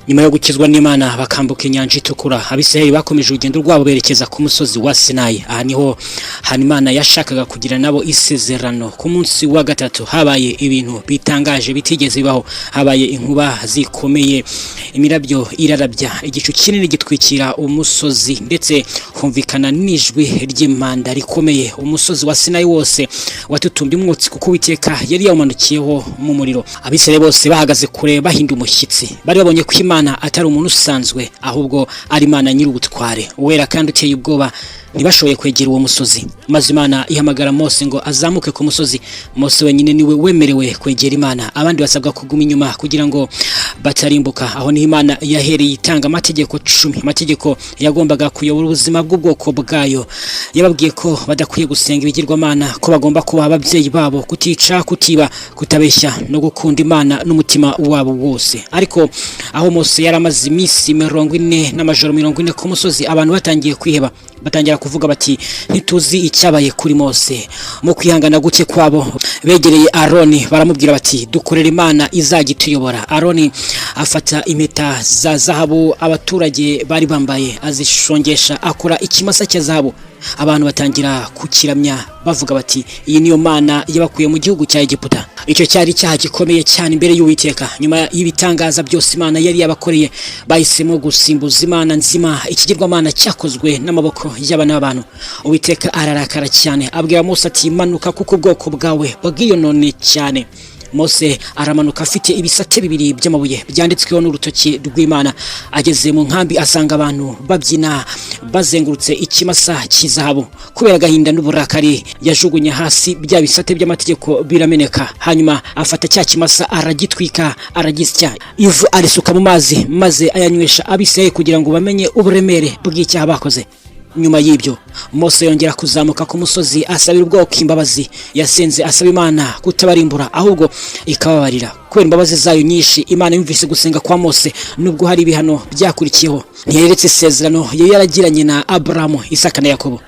nyuma yo gukizwa n'Imana bakambuka inyanja itukura. Abisirayeli bakomeje urugendo rwabo berekeza ku musozi wa Sinayi. Aha niho Imana yashakaga kugira nabo isezerano. Ku munsi wa gatatu habaye ibintu bitangaje bitigeze bibaho. Habaye inkuba zikomeye, imirabyo irarabya, igicu kinini gitwikira umusozi, ndetse humvikana n'ijwi ry'impanda rikomeye. Umusozi wa Sinayi wose watutumbye umwotsi kuko Uwiteka yari yawumanukiyeho mu muriro. Abisirayeli bose bahagaze kure bahinda umushyitsi. Bari babonye ko Imana atari umuntu usanzwe, ahubwo ari Imana nyir'ubutware wera kandi uteye ubwoba. Ntibashoboye kwegera uwo musozi, maze Imana ihamagara Mose ngo azamuke ku musozi. Mose wenyine niwe wemerewe kwegera Imana, abandi basabwa kuguma inyuma kugira ngo batarimbuka. Aho ni Imana yahereye itanga amategeko 10, amategeko yagombaga kuyobora ubuzima bw'ubwoko bwayo. Yababwiye ko badakwiye gusenga ibigirwamana, ko bagomba kuba ababyeyi babo, kutica, kutiba, kutabeshya no gukunda Imana n'umutima wabo wose. Ariko aho Mose yaramaze iminsi 40 n'amajoro 40 ku musozi, abantu batangiye kwiheba, batangira kuvuga bati ntituzi icyabaye kuri Mose. Mu kwihangana guke kwabo begereye Aroni baramubwira bati dukorera Imana izagituyobora. Aroni afata impeta za zahabu abaturage bari bambaye, azishongesha, akora ikimasa cya zahabu. Abantu batangira kukiramya bavuga bati iyi niyo Mana yabakuye mu gihugu cya Egiputa. Icyo cyari icyaha gikomeye cyane imbere y'Uwiteka. Nyuma y'ibitangaza byose Imana yari yabakoreye, bahisemo gusimbuza Imana nzima ikigirwamana cyakozwe n'amaboko y'abana b'abantu. Uwiteka ararakara cyane, abwira Mose ati manuka kuko ubwoko bwawe bwiyonone cyane. Mose aramanuka afite ibisate 2 by'amabuye byanditsweho n'urutoki rw'Imana. Ageze mu nkambi asanga abantu babyina bazengurutse ikimasa cy'izahabu. Kubera gahinda n'uburakari yajugunye hasi bya bisate by'amategeko birameneka. Hanyuma afata cya kimasa aragitwika, aragisya, ivu arisuka mu mazi, maze ayanywesha Abisirayeli kugira ngo bamenye uburemere bw'icyaha bakoze. Nyuma y'ibyo Mose yongera kuzamuka ku musozi asabira ubwoko imbabazi. Yasenze asaba Imana kutabarimbura, ahubwo ikababarira. Kubera imbabazi zayo nyinshi, Imana yumvise gusenga kwa Mose nubwo hari ibihano byakurikiyeho. Ntiyeretse isezerano yari yaragiranye na Abrahamu, Isaka na Yakobo.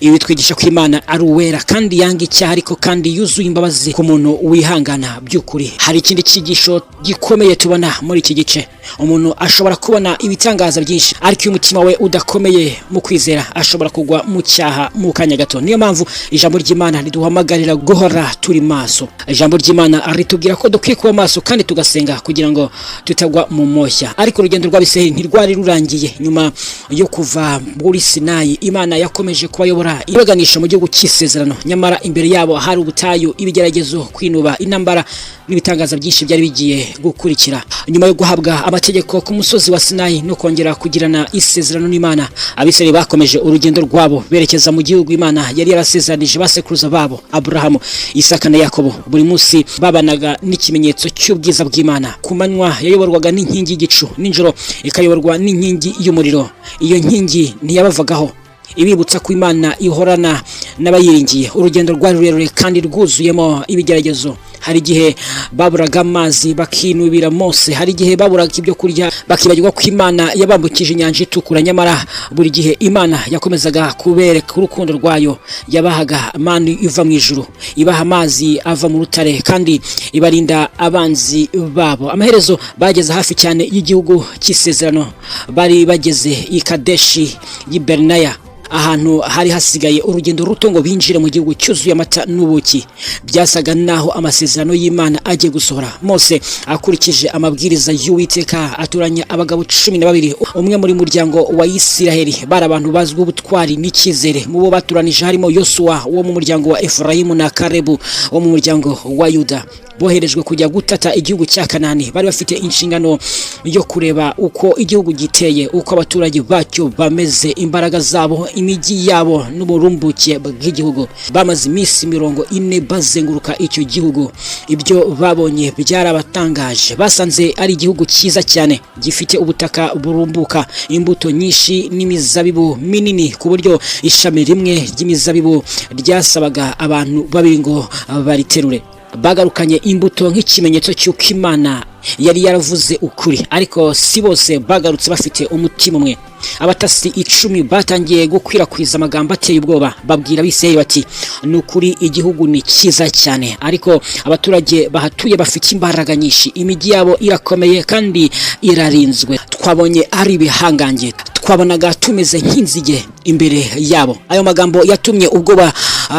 Ibi bitwigisha ko Imana ari uwera kandi yanga icyaha, ariko kandi yuzuye imbabazi ku muntu wihangana by'ukuri. Hari ikindi cyigisho gikomeye tubona muri iki gice. Umuntu ashobora kubona ibitangaza byinshi, ariko iyo umutima we udakomeye mu kwizera ashobora kugwa mu cyaha mu kanya gato. Niyo mpamvu ijambo ry'Imana riduhamagarira guhora turi maso. Ijambo ry'Imana ritubwira ko dukwiye kuba maso kandi tugasenga kugira ngo tutagwa mu moshya. Ariko urugendo rw'Abisirayeli ntirwari rurangiye. Nyuma yo kuva muri Sinayi, Imana yakomeje kubayobora ibaganisha mu gihugu cy'isezerano. Nyamara imbere yabo hari ubutayu, ibigeragezo, kwinuba, intambara n'ibitangaza byinshi byari bigiye gukurikira. Nyuma yo guhabwa amategeko ku musozi wa Sinayi no kongera kugirana isezerano n'Imana, Abisirayeli bakomeje urugendo rwabo berekeza mu gihugu Imana yari yarasezeranyije basekuruza babo Abrahamu, Isaka na Yakobo. Buri munsi babanaga n'ikimenyetso cy'ubwiza bw'Imana. Ku manywa yayoborwaga n'inkingi y'igicu, ninjoro ikayoborwa n'inkingi y'umuriro. Iyo nkingi ntiyabavagaho, ibibutsa ko Imana ihorana n'abayiringiye. Urugendo rwari rurerure kandi rwuzuyemo ibigeragezo. Hari igihe baburaga amazi bakinubira Mose, hari igihe baburaga ibyo kurya bakibagirwa ko Imana yabambukije inyanja itukura. Nyamara buri gihe Imana yakomezaga kubereka urukundo rwayo. Yabahaga manu iva mu ijuru, ibaha amazi ava mu rutare, kandi ibarinda abanzi babo. Amaherezo bageze hafi cyane y'igihugu cy'isezerano. Bari bageze i Kadeshi y'i Bernaya, ahantu hari hasigaye urugendo ruto ngo binjire mu gihugu cyuzuye amata n'ubuki. Byasaga naho amasezerano y'Imana agiye gusohora. Mose akurikije amabwiriza y'Uwiteka aturanya abagabo 12, umwe muri muryango wa Isiraheli. Bari abantu bazwi ubutwari n'icyizere. Mu bo baturanije harimo Yosuwa wo mu muryango wa Efrayimu na Kalebu wo mu muryango wa Yuda. Boherejwe kujya gutata igihugu cya Kanani. Bari bafite inshingano yo kureba uko igihugu giteye, uko abaturage bacyo bameze, imbaraga zabo, imijyi yabo n'uburumbuke bw'igihugu. Bamaze iminsi 40 bazenguruka icyo gihugu. Ibyo babonye byarabatangaje. Basanze ari igihugu cyiza cyane, gifite ubutaka burumbuka, imbuto nyinshi n'imizabibu minini, ku buryo ishami rimwe ry'imizabibu ryasabaga abantu babiri ngo bariterure. bagarukanye imbuto nk'ikimenyetso cy'uko Imana yari yaravuze ukuri, ariko si bose bagarutse bafite umutima umwe. Abatasi 10 batangiye gukwirakwiza amagambo ateye ubwoba, babwira Abisirayeli bati nukuri igihugu ni cyiza cyane, ariko abaturage bahatuye bafite imbaraga nyinshi, imijyi yabo irakomeye kandi irarinzwe, twabonye ari bihangange, twabonaga tumeze nk'inzige imbere yabo. Ayo magambo yatumye ubwoba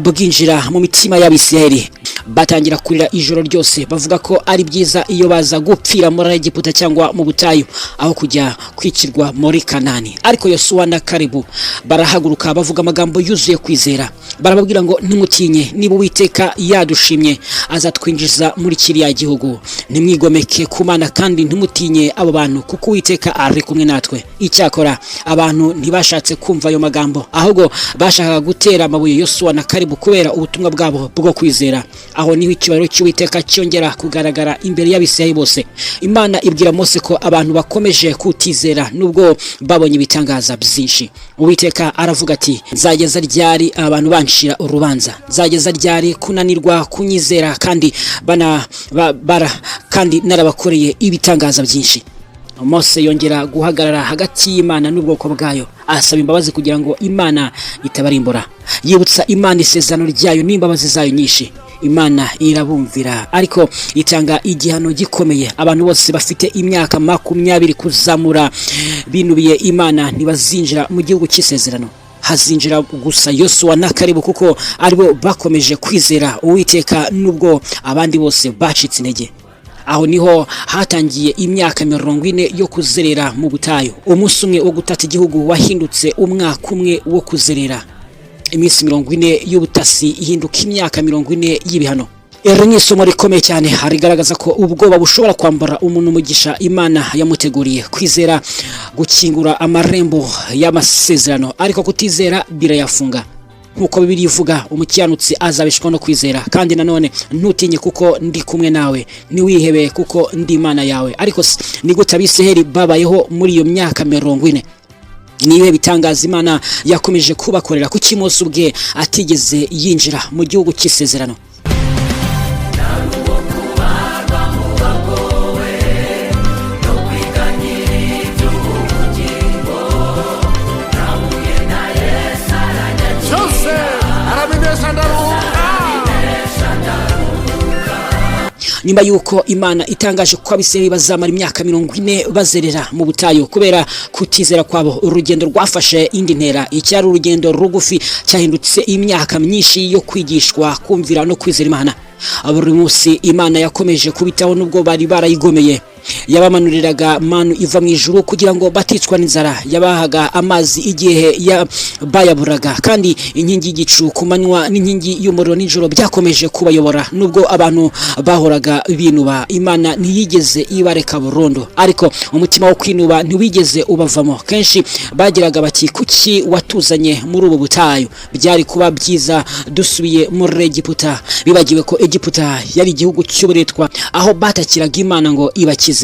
bwinjira mu mitima y'Abisirayeli, batangira kurira ijoro ryose bavuga ko ari byiza iyo baza gupfira muri Egiputa cyangwa mu butayu aho kujya kwikirwa muri Kanani. Ariko Yosuwa na Kalebu barahaguruka bavuga amagambo yuzuye kwizera, barababwira ngo ntimutinye, niba Uwiteka yadushimye azatwinjiza muri kiriya gihugu, ntimwigomeke ku Mana kandi ntimutinye abo bantu kuko Uwiteka ari kumwe natwe. Icyakora abantu ntibashatse kumva ayo magambo, ahubwo bashakaga gutera amabuye Yosuwa na Kalebu kubera ubutumwa bwabo bwo kwizera. Aho niho ikibariro cy'Uwiteka cyongera kugaragara imbere y'Abisirayeli bose. Imana ibwira Mose ko abantu bakomeje kutizera nubwo babonye ibitangaza byinshi. Uwiteka aravuga ati nzageza ryari abantu banshira urubanza, nzageza ryari kunanirwa kunyizera kandi kandi narabakoreye ibitangaza byinshi. Mose yongera guhagarara hagati y'Imana n'ubwoko bwayo, asaba imbabazi kugira ngo Imana itabarimbura. Yibutsa Imana isezerano ryayo n'imbabazi zayo nyinshi. Imana irabumvira ariko itanga igihano gikomeye. Abantu bose bafite imyaka 20 kuzamura binubiye Imana ntibazinjira mu gihugu cy'isezerano, hazinjira gusa Yosuwa na Kalebu kuko aribo bakomeje kwizera Uwiteka nubwo abandi bose bacitse intege. Aho niho hatangiye imyaka 40 yo kuzerera mu butayu. Umunsi umwe wo gutata igihugu wahindutse umwaka umwe wo kuzerera. Iminsi 40 y'ubutasi ihinduka imyaka 40 y'ibihano. Ero ni isomo rikomeye cyane, harigaragaza ko ubwoba bushobora kwambara umuntu umugisha Imana yamuteguriye. Kwizera gukingura amarembo y'amasezerano, ariko kutizera birayafunga. Nkuko Bibiliya ivuga, umukiranutsi azabishwa no kwizera. Kandi nanone ntutinye kuko ndi kumwe nawe, niwihebe kuko ndi Imana yawe. Ariko ni gute Abisirayeli babayeho muri iyo myaka 40? Niwe bitangaza Imana yakomeje kubakorera kuki Mose ubwe atigeze yinjira mu gihugu cy'isezerano. Nyuma yuko Imana itangaje ko Abisirayeli bazamara imyaka 40 bazerera mu butayu kubera kutizera kwabo, urugendo rwafashe indi ntera. Icyari urugendo rugufi cyahindutse imyaka myinshi yo kwigishwa, kumvira no kwizera Imana. Buri munsi Imana yakomeje kubitaho nubwo bari barayigomeye. Yabamanuriraga manu iva mu ijuru kugira ngo baticwa n'inzara, yabahaga amazi igihe bayaburaga, kandi inkingi y'igicu ku manywa n'inkingi y'umuriro nijoro byakomeje kubayobora. Nubwo abantu bahoraga binuba, Imana ntiyigeze ibareka burundu, ariko umutima wo kwinuba ntiwigeze ubavamo. Kenshi bagiraga bati kuki watuzanye muri ubu butayu, byari kuba byiza dusubiye muri Egiputa. Bibagiwe ko Egiputa yari igihugu cy'uburetwa aho batakiraga Imana ngo ibakize.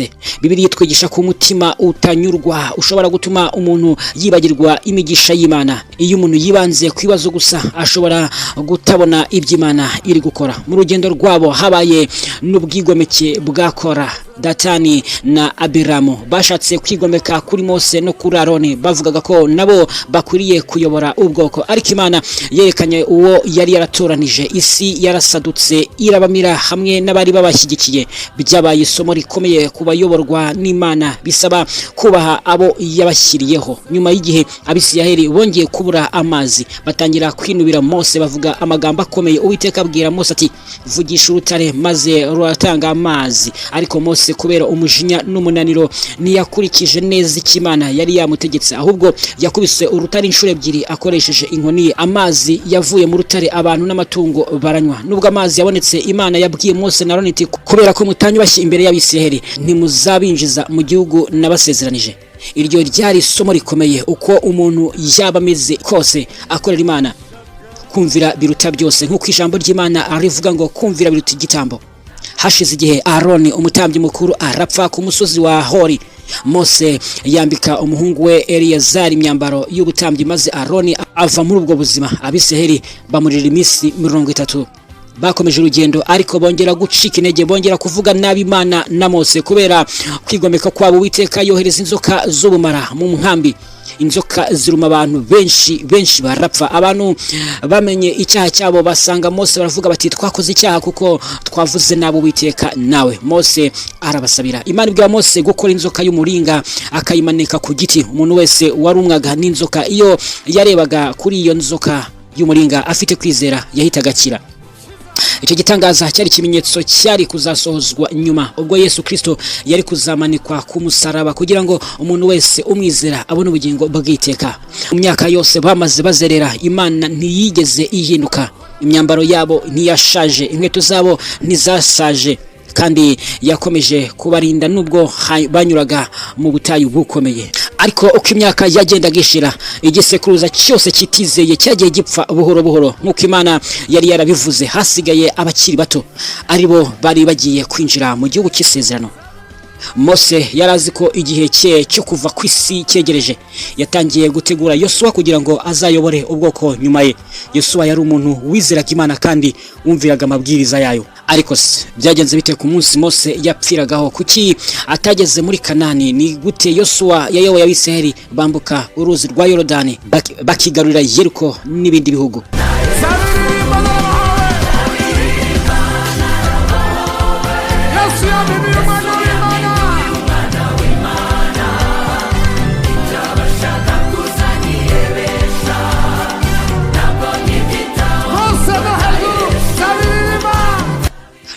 Bibiliya itwigisha ko umutima utanyurwa ushobora gutuma umuntu yibagirwa imigisha y'Imana. Iyo umuntu yibanze ku bibazo gusa ashobora gutabona iby'Imana iri gukora. Mu rugendo rwabo habaye n'ubwigomeke bwa Kora, Datani na Abiramu. Bashatse kwigomeka kuri Mose no kuri Aroni, bavugaga ko nabo bakwiriye kuyobora ubwoko, ariko Imana yerekanye uwo yari yaratoranije. Isi yarasadutse irabamira hamwe n'abari babashyigikiye. Byabaye isomo rikomeye kubayoborwa n'Imana, bisaba kubaha abo yabashyiriyeho. Nyuma y'igihe Abisirayeli bongeye kubura amazi, batangira kwinubira Mose bavuga amagambo akomeye. Uwiteka abwira Mose ati vugisha urutare maze ruratanga amazi, ariko Mose kubera umujinya n'umunaniro ntiyakurikije neza ikimana yari yamutegetse, ahubwo yakubise urutare inshuro 2 akoresheje inkoni. Amazi yavuye mu rutare, abantu n'amatungo baranywa. Nubwo amazi yabonetse, Imana yabwiye Mose na Aroni iti kubera ko mutanyubashye imbere y'Abisirayeli ntimuzabinjiza mu gihugu nabasezeranije. Iryo ryari isomo rikomeye. Uko umuntu yaba ameze kose akorera Imana, kumvira biruta byose, nk'uko ijambo ry'Imana arivuga ngo kumvira biruta igitambo. Hashize igihe Aroni umutambyi mukuru arapfa ku musozi wa Hori. Mose yambika umuhungu we Eliyazari imyambaro y'ubutambyi, maze Aroni ava muri ubwo buzima. Abisirayeli bamurira iminsi 30. bakomeje urugendo ariko bongera gucika intege, bongera kuvuga nabi Imana na Mose kubera kwigomeka kwabo. Uwiteka yohereza inzoka z'ubumara mu nkambi, inzoka ziruma abantu benshi barapfa. Abantu bamenye icyaha cyabo basanga Mose, baravuga bati twakoze icyaha kuko twavuze nabo Uwiteka nawe. Mose arabasabira. Imana ibwira Mose gukora inzoka y'umuringa akayimanika ku giti. Umuntu wese warumwaga n'inzoka iyo yarebaga kuri iyo nzoka y'umuringa afite kwizera yahitaga akira. Icyo gitangaza cyari ikimenyetso cyari kuzasohozwa nyuma ubwo Yesu Kristo yari kuzamanikwa ku musaraba kugira ngo umuntu wese umwizera abone ubugingo bw'iteka. Mu myaka yose bamaze bazerera, Imana ntiyigeze ihinduka. Imyambaro yabo ntiyashaje, inkweto zabo ntizasaje, kandi yakomeje kubarinda nubwo banyuraga mu butayu bukomeye. Ariko uko imyaka yagendaga ishira, igisekuruza cyose kitizeye cyagiye gipfa buhoro buhoro nk'uko Imana yari yarabivuze. Hasigaye abakiri bato, aribo bari bagiye kwinjira mu gihugu cy'isezerano. Mose yarazi ko igihe cye cyo kuva ku isi cyegereje. Yatangiye gutegura Yosuwa kugira ngo azayobore ubwoko nyuma ye. Yosuwa yari umuntu wizeraga Imana kandi wumviraga amabwiriza yayo. Ariko byagenze bite ku munsi Mose yapfiragaho? Kuki atageze muri Kanani? Ni gute Yosuwa yayoboye Abisirayeli bambuka uruzi rwa Yorodani bakigarurira Yeriko n'ibindi bihugu?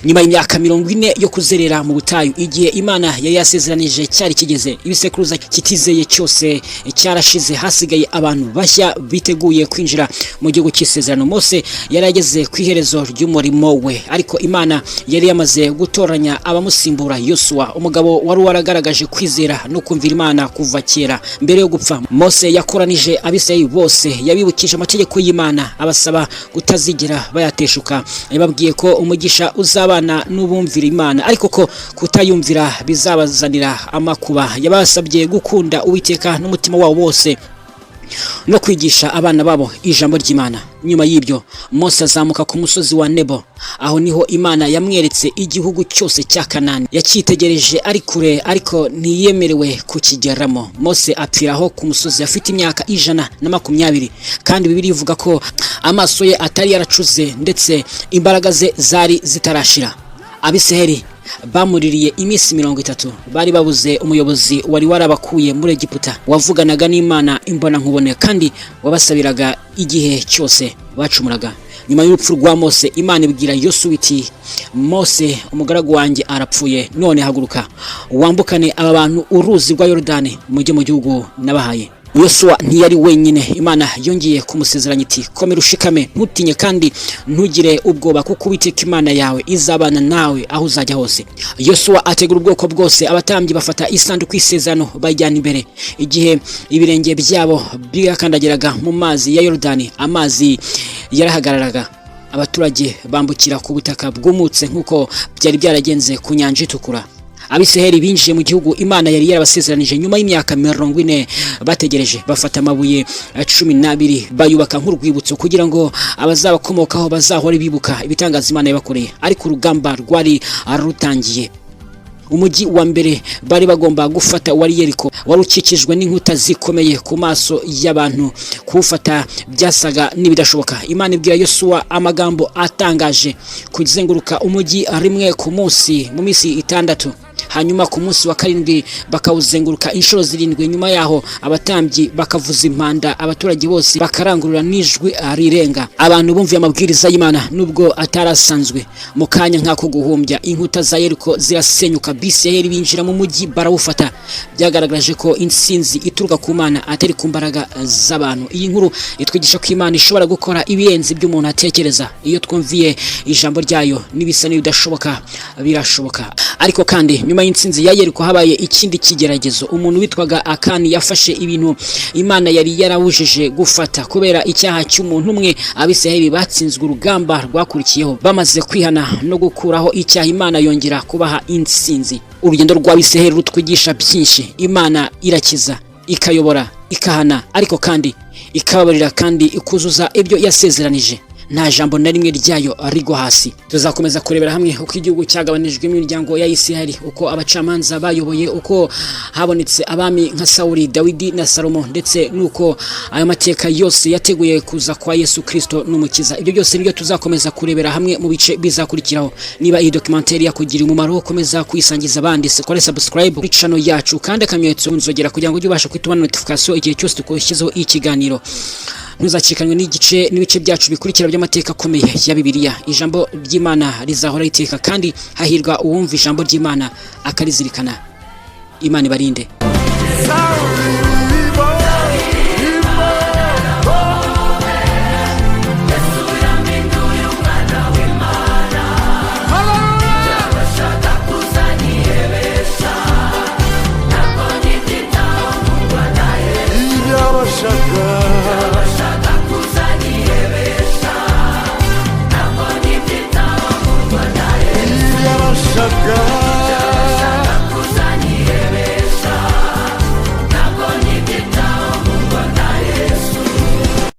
Nyuma y'imyaka 40 yo kuzerera mu butayu, igihe Imana yari yasezeranije cyari kigeze, ibisekuruza kitizeye cyose cyarashize. Hasigaye abantu bashya biteguye kwinjira mu gihugu cy'isezerano. Mose yari ageze ku iherezo ry'umurimo we, ariko Imana yari yamaze gutoranya abamusimbura. Yosuwa, umugabo wari waragaragaje kwizera no kumvira Imana kuva kera. Mbere yo gupfa, Mose yakoranije Abisirayeli bose, yabibukije amategeko y'Imana, abasaba kutazigera bayateshuka. Yababwiye ko umugisha uzaba n'ubumvira Imana, ariko ko kutayumvira bizabazanira amakuba. Yabasabye gukunda Uwiteka n'umutima wabo wose no kwigisha abana babo ijambo ry'Imana. Nyuma y'ibyo Mose azamuka ku musozi wa Nebo. Aho niho Imana yamweretse igihugu cyose cya Kanani. Yakitegereje ari kure ariko ntiyemerewe kukigeramo. Mose apfiraho ku musozi afite imyaka 120, kandi Bibiliya ivuga ko amaso ye atari yaracuze ndetse imbaraga ze zari zitarashira. Abisirayeli bamuririye iminsi 30. Bari babuze umuyobozi wari warabakuye muri Egiputa, wavuganaga n'Imana imbona nkubone kandi wabasabiraga igihe cyose bacumuraga. Nyuma y'urupfu rwa Mose, Imana ibwira Yosuwa iti, Mose umugaragu wanjye arapfuye, none haguruka wambukane aba bantu uruzi rwa Yorodani mujye mu gihugu nabahaye. Yosuwa ntiyari wenyine. Imana yongeye kumusezeranya iti, komera ushikame, ntutinye kandi ntugire ubwoba, kuko Uwiteka Imana yawe izabana nawe aho uzajya hose. Yosuwa ategura ubwoko bwose. Abatambyi bafata isanduku y'isezerano bayijyana imbere. Igihe ibirenge byabo byakandagiraga mu mazi ya Yorodani, amazi yarahagararaga. Abaturage bambukira ku butaka bwumutse nk'uko byari byaragenze ku nyanja itukura. Abisirayeli binjiye mu gihugu Imana yari yarabasezeranije. Nyuma y'imyaka 40 bategereje, bafata amabuye 12 bayubaka nk'urwibutso kugira ngo abazabakomokaho bazahore bibuka ibitangaza Imana yabakoreye. Ariko urugamba rwari rutangiye. Umujyi wa mbere bari bagomba gufata wari Yeriko, wari ukikijwe n'inkuta zikomeye. Ku maso y'abantu kuwufata byasaga n'ibidashoboka. Imana ibwira Yosuwa amagambo atangaje, kuzenguruka umujyi rimwe ku munsi mu minsi 6. Hanyuma ku munsi wa 7 bakawuzenguruka inshuro 7. Nyuma yaho abatambyi bakavuza impanda, abaturage bose bakarangurura n'ijwi rirenga. Abantu bumviye amabwiriza y'Imana nubwo atarasanzwe. Mu kanya nk'ako guhumbya, inkuta za Yeriko zirasenyuka. Abisirayeli binjira mu mujyi barawufata. Byagaragaje ko insinzi ituruka ku Mana atari ku mbaraga z'abantu. Iyi nkuru itwigisha ko Imana ishobora gukora ibiyenzi by'umuntu atekereza. Iyo twumviye ijambo ryayo, n'ibisa n'ibidashoboka birashoboka. Ariko kandi nyuma y'insinzi ya Yeriko habaye ikindi kigeragezo. Umuntu witwaga Akani yafashe ibintu Imana yari yarawujije gufata. Kubera icyaha cy'umuntu umwe, Abisirayeli batsinzwe. Urugamba rwakurikiyeho bamaze kwihana no gukuraho icyaha, Imana yongera kubaha insinzi. Urugendo rw'Abisirayeli rutwigisha byinshi. Imana irakiza, ikayobora, ikahana, ariko kandi ikababarira kandi ikuzuza ibyo yasezeranije. nta jambo na rimwe ryayo rigwa hasi. Tuzakomeza kurebera hamwe uko igihugu cyagabanijwe imiryango ya Isiraheli, uko abacamanza bayoboye, uko habonetse abami nka Sawuli, Dawidi na Salomo, ndetse nuko ayo mateka yose yateguye kuza kwa Yesu Kristo n'umukiza. Ibyo byose nibyo tuzakomeza kurebera hamwe mu bice bizakurikiraho. Niba iyi documentaire yakugira umumaro, komeza kuyisangiza abandi, kora subscribe kuri channel yacu kandi akamenyetso unzogera kugira ngo ujye ubasha kwitubana notification igihe cyose tukoshyezeho ikiganiro. Ntuzacikanwe n'ibice byacu bikurikira by'amateka akomeye ya Bibiliya. Ijambo ry'Imana rizahora iteka, kandi hahirwa uwumva ijambo ry'Imana akarizirikana. Imana ibarinde.